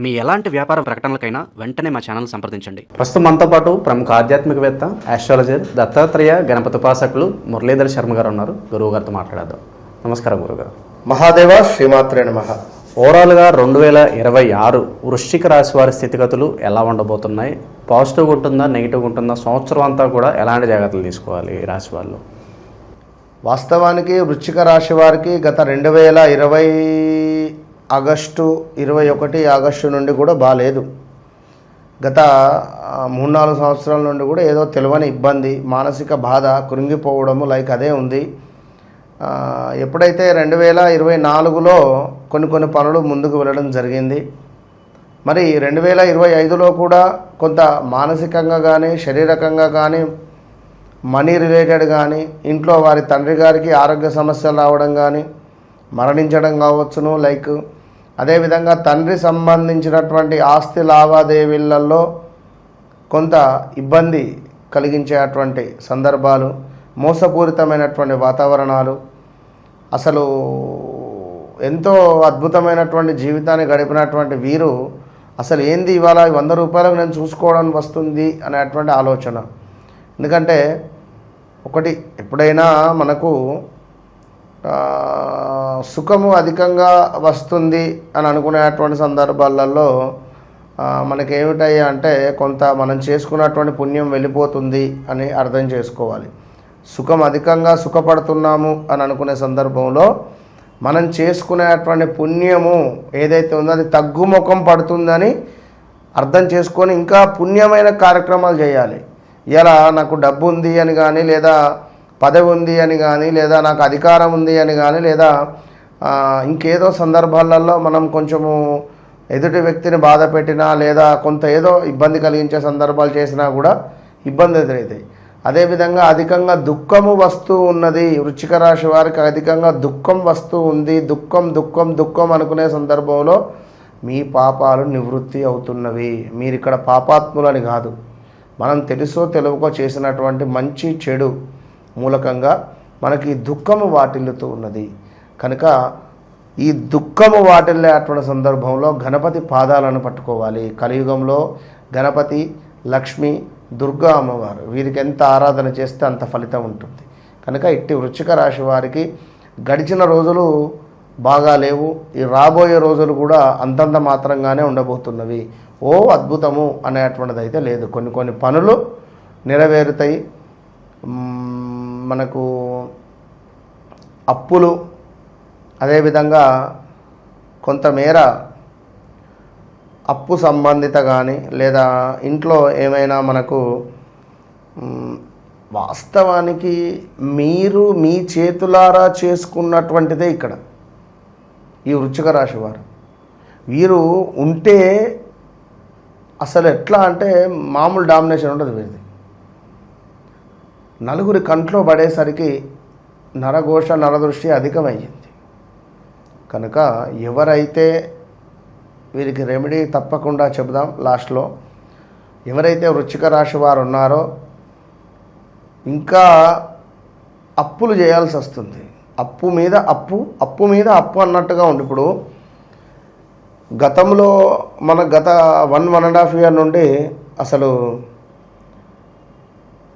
మీ ఎలాంటి వ్యాపార ప్రకటనలకైనా వెంటనే మా ఛానల్ సంప్రదించండి. ప్రస్తుతం మనతో పాటు ప్రముఖ ఆధ్యాత్మికవేత్త, ఆస్ట్రాలజర్, దత్తాత్రేయ గణపతి ఉపాసకులు మురళీధర్ శర్మ గారు ఉన్నారు. గురువు గారితో మాట్లాడదాం. నమస్కారం గురుగారు. మహాదేవ శ్రీమాత్రే నమః. ఓవరాల్గా 2026 వృశ్చిక రాశి వారి స్థితిగతులు ఎలా ఉండబోతున్నాయి? పాజిటివ్గా ఉంటుందా, నెగిటివ్గా ఉంటుందా? సంవత్సరం అంతా కూడా ఎలాంటి జాగ్రత్తలు తీసుకోవాలి ఈ రాశి వాళ్ళు? వాస్తవానికి వృశ్చిక రాశి వారికి గత 2020 ఆగస్టు 21 ఆగస్టు నుండి కూడా బాగాలేదు. గత 3-4 సంవత్సరాల నుండి కూడా ఏదో తెలియని ఇబ్బంది, మానసిక బాధ, కృంగిపోవడము అదే ఉంది. ఎప్పుడైతే 2024లో కొన్ని పనులు ముందుకు వెళ్ళడం జరిగింది. మరి 2025లో కూడా కొంత మానసికంగా కానీ, శారీరకంగా కానీ, మనీ రిలేటెడ్ కానీ, ఇంట్లో వారి తండ్రి గారికి ఆరోగ్య సమస్యలు రావడం కానీ, మరణించడం కావచ్చును. అదేవిధంగా తండ్రి సంబంధించినటువంటి ఆస్తి లావాదేవీలలో కొంత ఇబ్బంది కలిగించేటువంటి సందర్భాలు, మోసపూరితమైనటువంటి వాతావరణాలు, అసలు ఎంతో అద్భుతమైనటువంటి జీవితాన్ని గడిపినటువంటి వీరు అసలు ఏంది ఇవాళ 100 రూపాయలకు నేను చూసుకోవడానికి వస్తుంది అనేటువంటి ఆలోచన. ఎందుకంటే ఒకటి, ఎప్పుడైనా మనకు సుఖము అధికంగా వస్తుంది అని అనుకునేటువంటి సందర్భాలలో మనకేమిటయ్యా అంటే కొంత మనం చేసుకున్నటువంటి పుణ్యం వెళ్ళిపోతుంది అని అర్థం చేసుకోవాలి. సుఖం అధికంగా సుఖపడుతున్నాము అని అనుకునే సందర్భంలో మనం చేసుకునేటువంటి పుణ్యము ఏదైతే ఉందో అది తగ్గుముఖం పడుతుందని అర్థం చేసుకొని ఇంకా పుణ్యమైన కార్యక్రమాలు చేయాలి. ఇలా నాకు డబ్బు ఉంది అని కానీ, లేదా పదవి ఉంది అని కానీ, లేదా నాకు అధికారం ఉంది అని కానీ, లేదా ఇంకేదో సందర్భాలలో మనం కొంచెము ఎదుటి వ్యక్తిని బాధ పెట్టినా, లేదా కొంత ఏదో ఇబ్బంది కలిగించే సందర్భాలు చేసినా కూడా ఇబ్బంది ఎదురవుతాయి. అదేవిధంగా అధికంగా దుఃఖము వస్తూ ఉన్నది. వృశ్చిక రాశి వారికి అధికంగా దుఃఖం వస్తూ ఉంది. దుఃఖం అనుకునే సందర్భంలో మీ పాపాలు నివృత్తి అవుతున్నవి. మీరు ఇక్కడ పాపాత్ములని కాదు, మనం తెలుసో తెలుగుకో చేసినటువంటి మంచి చెడు మూలకంగా మనకి దుఃఖము వాటిల్లుతూ ఉన్నది. కనుక ఈ దుఃఖము వాటిల్లేటువంటి సందర్భంలో గణపతి పాదాలను పట్టుకోవాలి. కలియుగంలో గణపతి, లక్ష్మి, దుర్గా అమ్మవారు వీరికి ఎంత ఆరాధన చేస్తే అంత ఫలితం ఉంటుంది. కనుక ఇట్టి వృశ్చిక రాశి వారికి గడిచిన రోజులు బాగా లేవు. ఈ రాబోయే రోజులు కూడా అంతంత మాత్రంగానే ఉండబోతున్నవి. ఓ అద్భుతము అనేటువంటిది అయితే లేదు. కొన్ని పనులు నెరవేరుతాయి. మనకు అప్పులు, అదేవిధంగా కొంతమేర అప్పు సంబంధిత కానీ, లేదా ఇంట్లో ఏమైనా మనకు వాస్తవానికి మీరు మీ చేతులారా చేసుకున్నటువంటిదే ఇక్కడ ఈ వృశ్చిక రాశి వారు. వీరు ఉంటే అసలు ఎట్లా అంటే మామూలు డామినేషన్ ఉండదు వీరిది. నలుగురి కంట్లో పడేసరికి నరఘోష, నరదృష్టి అధికమయ్యింది. కనుక ఎవరైతే వీరికి రెమెడీ తప్పకుండా చెబుదాం లాస్ట్లో. ఎవరైతే వృశ్చిక రాశి వారు ఉన్నారో ఇంకా అప్పులు చేయాల్సి వస్తుంది. అప్పు మీద అప్పు అన్నట్టుగా ఉంది. ఇప్పుడు గతంలో గత 1.5 year నుండి అసలు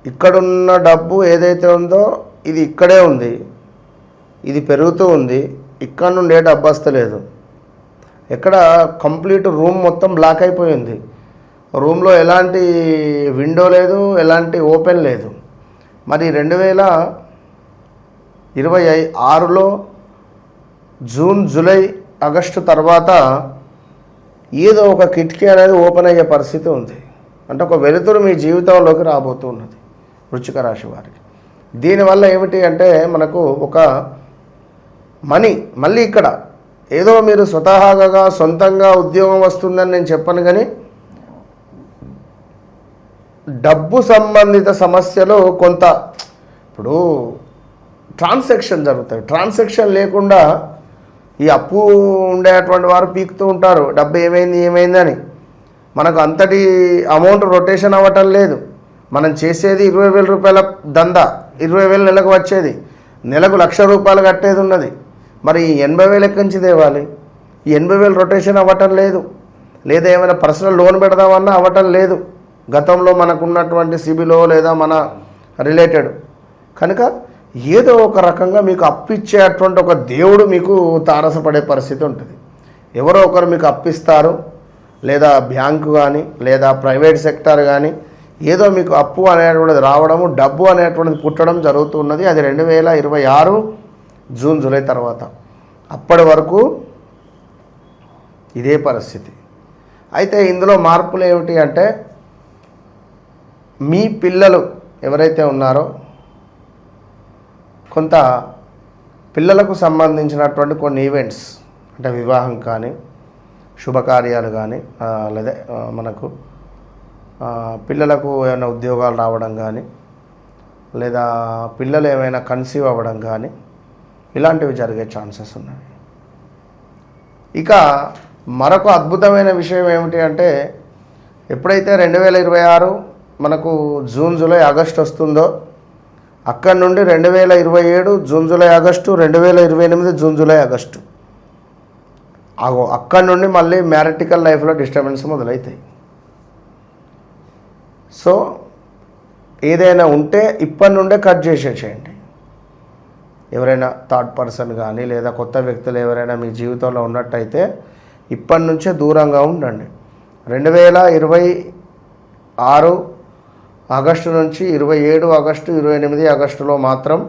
ఇక్కడున్న డబ్బు ఏదైతే ఉందో ఇది ఇక్కడే ఉంది, ఇది పెరుగుతూ ఉంది. ఇక్కడ నుండి ఏ డబ్బు వస్తలేదు. ఎక్కడ కంప్లీట్ రూమ్ మొత్తం బ్లాక్ అయిపోయింది. రూమ్లో ఎలాంటి విండో లేదు, ఎలాంటి ఓపెన్ లేదు. మరి 2026లో జూన్, జూలై, ఆగస్టు తర్వాత ఏదో ఒక కిటికీ అనేది ఓపెన్ అయ్యే పరిస్థితి ఉంది. అంటే ఒక వెలుతురు మీ జీవితంలోకి రాబోతున్నది వృశ్చిక రాశి వారికి. దీనివల్ల ఏమిటి అంటే మనకు ఒక మళ్ళీ ఇక్కడ ఏదో మీరు స్వతహాగా సొంతంగా ఉద్యోగం వస్తుందని నేను చెప్పను, కానీ డబ్బు సంబంధిత సమస్యలు కొంత ఇప్పుడు ట్రాన్సాక్షన్ జరుగుతాయి. ట్రాన్సాక్షన్ లేకుండా ఈ అప్పు ఉండేటువంటి వారు పీకుతూ ఉంటారు, డబ్బు ఏమైందని. మనకు అంతటి అమౌంట్ రొటేషన్ అవ్వటం లేదు. మనం చేసేది 20,000 రూపాయల దందా, 20,000 నెలకు వచ్చేది, నెలకు 1,00,000 రూపాయలు కట్టేది ఉన్నది. మరి 80,000 ఎక్కడి నుంచి తేవాలి? ఈ 80,000 రొటేషన్ అవ్వటం లేదు. లేదా ఏమైనా పర్సనల్ లోన్ పెడదామన్నా అవ్వటం లేదు గతంలో మనకున్నటువంటి సిబిలో లేదా మన రిలేటెడ్. కనుక ఏదో ఒక రకంగా మీకు అప్పిచ్చేటువంటి ఒక దేవుడు మీకు తారసపడే పరిస్థితి ఉంటుంది. ఎవరో ఒకరు మీకు అప్పిస్తారు, లేదా బ్యాంకు కానీ లేదా ప్రైవేట్ సెక్టార్ కానీ ఏదో మీకు అప్పు అనేటువంటిది రావడము, డబ్బు అనేటువంటిది పుట్టడం జరుగుతున్నది. అది 2026 జూన్ జూలై తర్వాత. అప్పటి వరకు ఇదే పరిస్థితి. అయితే ఇందులో మార్పులు ఏమిటి అంటే, మీ పిల్లలు ఎవరైతే ఉన్నారో కొంత పిల్లలకు సంబంధించినటువంటి కొన్ని ఈవెంట్స్, అంటే వివాహం కానీ శుభకార్యాలు కానీ లేదా మనకు పిల్లలకు ఏమైనా ఉద్యోగాలు రావడం కానీ లేదా పిల్లలు ఏమైనా కన్సీవ్ అవ్వడం కానీ ఇలాంటివి జరిగే ఛాన్సెస్ ఉన్నాయి. ఇక మరొక అద్భుతమైన విషయం ఏమిటి అంటే, ఎప్పుడైతే 2026 మనకు జూన్ జూలై ఆగస్టు వస్తుందో అక్కడి నుండి 2027 June July August, 2028 June July August, అక్కడి నుండి మళ్ళీ మ్యారిటికల్ లైఫ్లో డిస్టర్బెన్స్ మొదలవుతాయి. సో ఏదైనా ఉంటే ఇప్పటి నుండే కట్ చేసేసేయండి. ఎవరైనా థర్డ్ పర్సన్ కానీ లేదా కొత్త వ్యక్తులు ఎవరైనా మీ జీవితంలో ఉన్నట్టయితే ఇప్పటి నుంచే దూరంగా ఉండండి. 2026 ఆగస్టు నుంచి 27 ఆగస్టు 28 ఆగస్టులో మాత్రం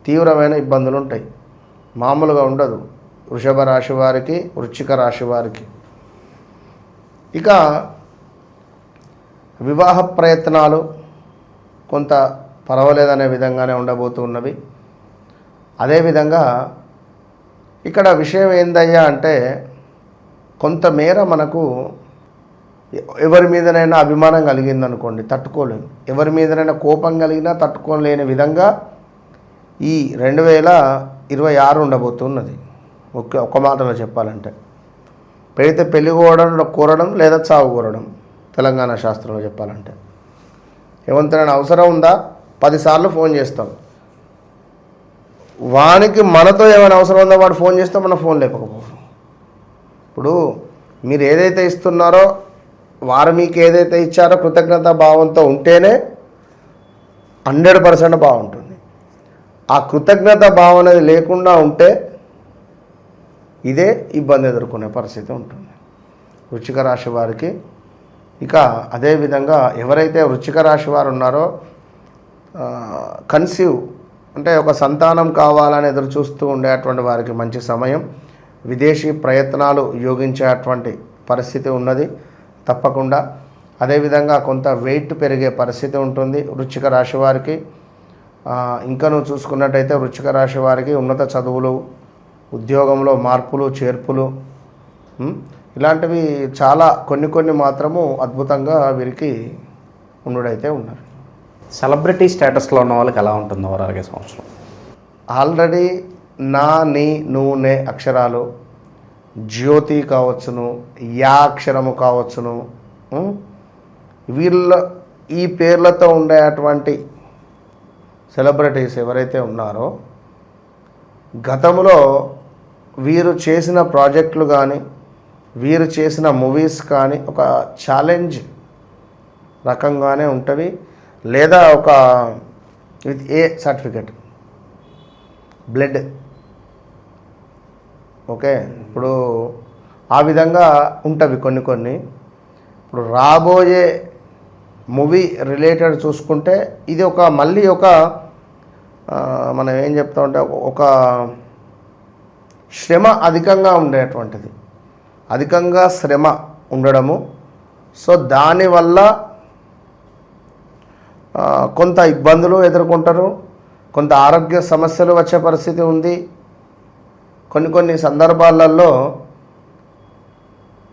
తీవ్రమైన ఇబ్బందులు ఉంటాయి, మామూలుగా ఉండదు వృషభ రాశి వారికి, వృశ్చిక రాశి వారికి. ఇక వివాహ ప్రయత్నాలు కొంత పర్వాలేదనే విధంగానే ఉండబోతున్నవి. అదేవిధంగా ఇక్కడ విషయం ఏందయ్యా అంటే, కొంతమేర మనకు ఎవరి మీదనైనా అభిమానం కలిగిందనుకోండి, తట్టుకోలేము. ఎవరి మీదనైనా కోపం కలిగినా తట్టుకోలేని విధంగా ఈ 2026 ఉండబోతున్నది. ఒక మాటలో చెప్పాలంటే, పెడితే పెళ్లి కోరడం లేదా చావు కోరడం, తెలంగాణ శాస్త్రంలో చెప్పాలంటే. ఏమంతైనా అవసరం ఉందా 10 సార్లు ఫోన్ చేస్తాం, వానికి మనతో ఏమైనా అవసరం ఉందో వాడు ఫోన్ చేస్తే మనం ఫోన్ లేపకపోవడం. ఇప్పుడు మీరు ఏదైతే ఇస్తున్నారో వారు మీకు ఏదైతే ఇచ్చారో కృతజ్ఞతా భావంతో ఉంటేనే 100% బాగుంటుంది. ఆ కృతజ్ఞత భావం అనేది లేకుండా ఉంటే ఇదే ఇబ్బంది ఎదుర్కొనే పరిస్థితి ఉంటుంది వృశ్చిక రాశి వారికి. ఇక అదేవిధంగా ఎవరైతే వృశ్చిక రాశి వారు ఉన్నారో కన్సీవ్ అంటే ఒక సంతానం కావాలని ఎదురు చూస్తూ ఉండేటువంటి వారికి మంచి సమయం. విదేశీ ప్రయత్నాలు యోగించేటువంటి పరిస్థితి ఉన్నది తప్పకుండా. అదేవిధంగా కొంత వెయిట్ పెరిగే పరిస్థితి ఉంటుంది వృశ్చిక రాశి వారికి. ఇంకా నువ్వు చూసుకున్నట్టయితే వృశ్చిక రాశి వారికి ఉన్నత చదువులు, ఉద్యోగంలో మార్పులు చేర్పులు ఇలాంటివి చాలా కొన్ని మాత్రము అద్భుతంగా వీరికి ఉండుడైతే ఉన్నారు. సెలబ్రిటీ స్టేటస్లో ఉన్న వాళ్ళకి ఎలా ఉంటుంది ఓవరాల్గా సంవత్సరం? ఆల్రెడీ నా, నీ, నువ్వు, నే అక్షరాలు, జ్యోతి కావచ్చును, యా అక్షరము కావచ్చును, వీళ్ళ ఈ పేర్లతో ఉండేటువంటి సెలబ్రిటీస్ ఎవరైతే ఉన్నారో గతంలో వీరు చేసిన ప్రాజెక్టులు కానీ వీరు చేసిన మూవీస్ కానీ ఒక ఛాలెంజ్ రకంగానే ఉంటుంది, లేదా ఒక with A certificate blood. Okay, ఇప్పుడు ఆ విధంగా ఉంటవి కొన్ని. ఇప్పుడు రాబోయే మూవీ రిలేటెడ్ చూసుకుంటే ఇది ఒక మళ్ళీ ఒక మనం ఏం చెప్తామంటే ఒక శ్రమ అధికంగా ఉండేటువంటిది, అధికంగా శ్రమ ఉండడము. సో దానివల్ల కొంత ఇబ్బందులు ఎదుర్కొంటారు, కొంత ఆరోగ్య సమస్యలు వచ్చే పరిస్థితి ఉంది. కొన్ని సందర్భాలలో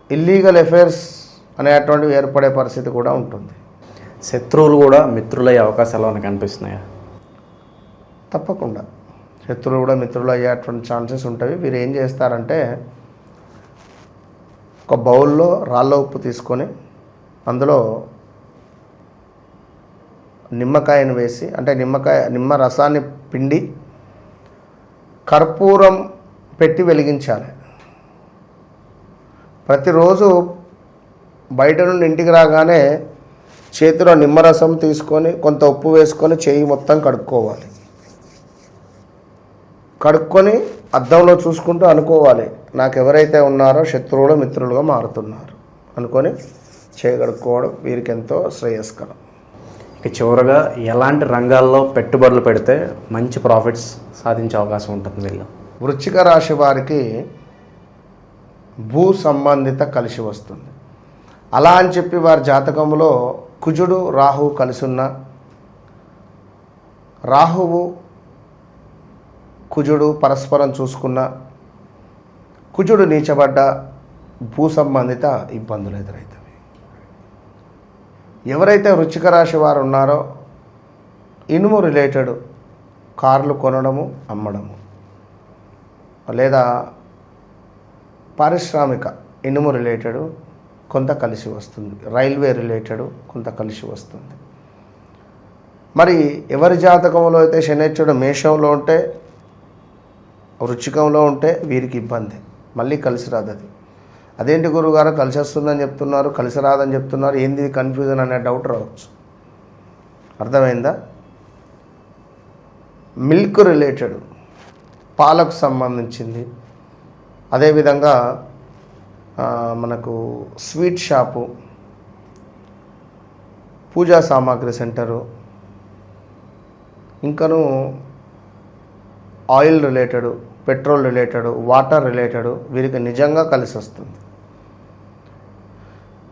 ఇల్లీగల్ అఫైర్స్ అనేటువంటివి ఏర్పడే పరిస్థితి కూడా ఉంటుంది. శత్రువులు కూడా మిత్రులయ్యే అవకాశాలు మనకు కనిపిస్తున్నాయా? తప్పకుండా శత్రువులు కూడా మిత్రులు అయ్యేటువంటి ఛాన్సెస్ ఉంటాయి. వీరు ఏం చేస్తారంటే ఒక బౌల్లో రాళ్ళ ఉప్పు తీసుకొని అందులో నిమ్మకాయను వేసి, అంటే నిమ్మ రసాన్ని పిండి కర్పూరం పెట్టి వెలిగించాలి. ప్రతిరోజు బయట నుండి ఇంటికి రాగానే చేతిలో నిమ్మరసం తీసుకొని కొంత ఉప్పు వేసుకొని చేయి మొత్తం కడుక్కోవాలి. కడుక్కొని అద్దంలో చూసుకుంటూ అనుకోవాలి, నాకు ఎవరైతే ఉన్నారో శత్రువులు మిత్రులుగా మారుతున్నారు అనుకొని చేయి కడుక్కోవడం వీరికి ఎంతో శ్రేయస్కరం. ఇక చివరగా ఎలాంటి రంగాల్లో పెట్టుబడులు పెడితే మంచి ప్రాఫిట్స్ సాధించే అవకాశం ఉంటుంది వీళ్ళు? వృశ్చిక రాశి వారికి భూ సంబంధిత కలిసి వస్తుంది. అలా అని చెప్పి వారి జాతకంలో కుజుడు రాహువు కలిసి ఉన్న, రాహువు కుజుడు పరస్పరం చూసుకున్న, కుజుడు నీచబడ్డ భూ సంబంధిత ఇబ్బందులు ఎదురవుతాయి. ఎవరైతే వృశ్చిక రాశి వారు ఉన్నారో ఇనుము రిలేటెడ్ కార్లు కొనడము అమ్మడము, లేదా పారిశ్రామిక ఇనుము రిలేటెడ్ కొంత కలిసి వస్తుంది, రైల్వే రిలేటెడ్ కొంత కలిసి వస్తుంది. మరి ఎవరి జాతకంలో అయితే శనేశ్వరుడు మేషంలో ఉంటే వృశ్చికంలో ఉంటే వీరికి ఇబ్బంది, మళ్ళీ కలిసి రాదు. అది అదేంటి గురువుగారు కలిసి వస్తుందని చెప్తున్నారు, కలిసి రాదని చెప్తున్నారు, ఏంది కన్ఫ్యూజన్ అనే డౌట్ రావచ్చు. అర్థమైందా? మిల్క్ రిలేటెడ్ పాలకు సంబంధించింది, అదేవిధంగా మనకు స్వీట్ షాపు, పూజా సామాగ్రి సెంటరు, ఇంకను oil related, petrol related, water related వీరికి నిజంగా కలిసి వస్తుంది.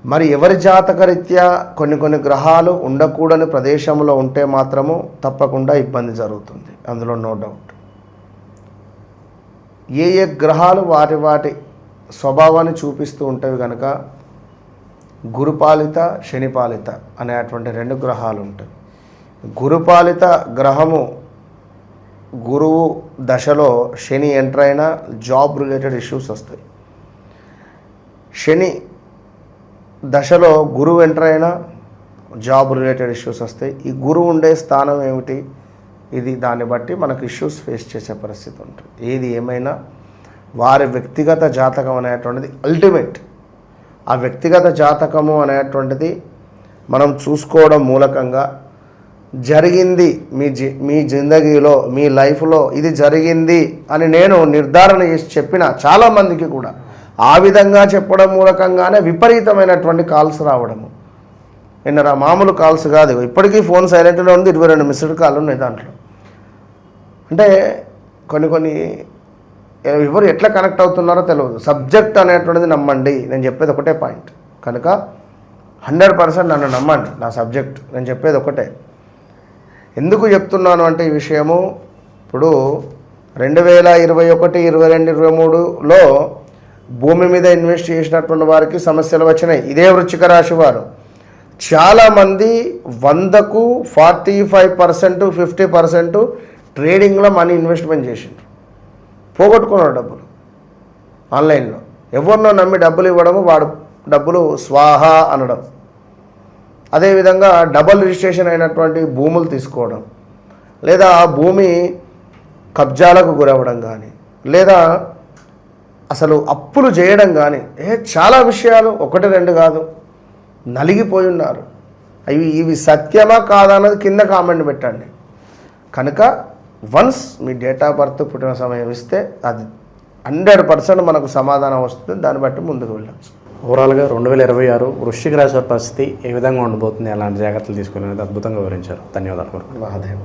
మరి ఎవరి జాతకరీత్యా కొన్ని గ్రహాలు ఉండకూడని ప్రదేశంలో ఉంటే మాత్రము తప్పకుండా ఇబ్బంది జరుగుతుంది, అందులో నో డౌట్. ఏ గ్రహాలు వాటి స్వభావాన్ని చూపిస్తూ ఉంటాయి కనుక గురుపాలిత శనిపాలిత అనేటువంటి 2 గ్రహాలు ఉంటాయి. గురుపాలిత గ్రహము గురువు దశలో శని ఎంటర్ అయినా జాబ్ రిలేటెడ్ ఇష్యూస్ వస్తాయి. శని దశలో గురువు ఎంటర్ అయినా జాబ్ రిలేటెడ్ ఇష్యూస్ వస్తాయి. ఈ గురువు ఉండే స్థానం ఏమిటి, ఇది దాన్ని బట్టి మనకు ఇష్యూస్ ఫేస్ చేసే పరిస్థితి ఉంటుంది. ఏది ఏమైనా వారి వ్యక్తిగత జాతకం అనేటువంటిది అల్టిమేట్. ఆ వ్యక్తిగత జాతకము అనేటువంటిది మనం చూసుకోవడం మూలకంగా జరిగింది మీ జిందగీలో మీ లైఫ్లో ఇది జరిగింది అని నేను నిర్ధారణ చేసి చెప్పిన చాలామందికి కూడా ఆ విధంగా చెప్పడం మూలకంగానే విపరీతమైనటువంటి కాల్స్ రావడము. విన్నరా? మామూలు కాల్స్ కాదు. ఇప్పటికీ ఫోన్ సైలెంట్లో ఉంది, 22 మిస్డ్ కాల్ ఉన్నాయి దాంట్లో. అంటే కొన్ని ఎవరు ఎట్లా కనెక్ట్ అవుతున్నారో తెలియదు. సబ్జెక్ట్ అనేటువంటిది నమ్మండి, నేను చెప్పేది ఒకటే పాయింట్ కనుక 100% నన్ను నమ్మండి. నా సబ్జెక్ట్ నేను చెప్పేది ఒకటే. ఎందుకు చెప్తున్నాను అంటే ఈ విషయము, ఇప్పుడు 2021, 22, 23లో భూమి మీద ఇన్వెస్ట్ చేసినటువంటి వారికి సమస్యలు వచ్చినాయి. ఇదే వృశ్చిక రాశి వారు చాలామంది 100కు 45%, 50% ట్రేడింగ్లో మనీ ఇన్వెస్ట్మెంట్ చేసిండ్రు, పోగొట్టుకున్నారు డబ్బులు ఆన్లైన్లో. ఎవరినో నమ్మి డబ్బులు ఇవ్వడము, వాడు డబ్బులు స్వాహా అనడం. అదేవిధంగా డబుల్ రిజిస్ట్రేషన్ అయినటువంటి భూములు తీసుకోవడం, లేదా ఆ భూమి కబ్జాలకు గురవ్వడం కానీ, లేదా అసలు అప్పులు చేయడం కానీ, చాలా విషయాలు 1, 2 కాదు, నలిగిపోయి ఉన్నారు. ఇవి సత్యమా కాదా అన్నది కింద కామెంట్ పెట్టండి. కనుక once me date of birth పుట్టిన సమయం ఇస్తే అది 100% మనకు సమాధానం వస్తుంది. దాన్ని బట్టి ముందుకు వెళ్ళచ్చు. ఓవరాల్గా 2026 వృశ్చిక రాశి వారి పరిస్థితి ఏ విధంగా ఉండబోతుంది, ఎలాంటి జాగ్రత్తలు తీసుకునేది అద్భుతంగా వివరించారు. ధన్యవాదాలు. మహాదేవ్.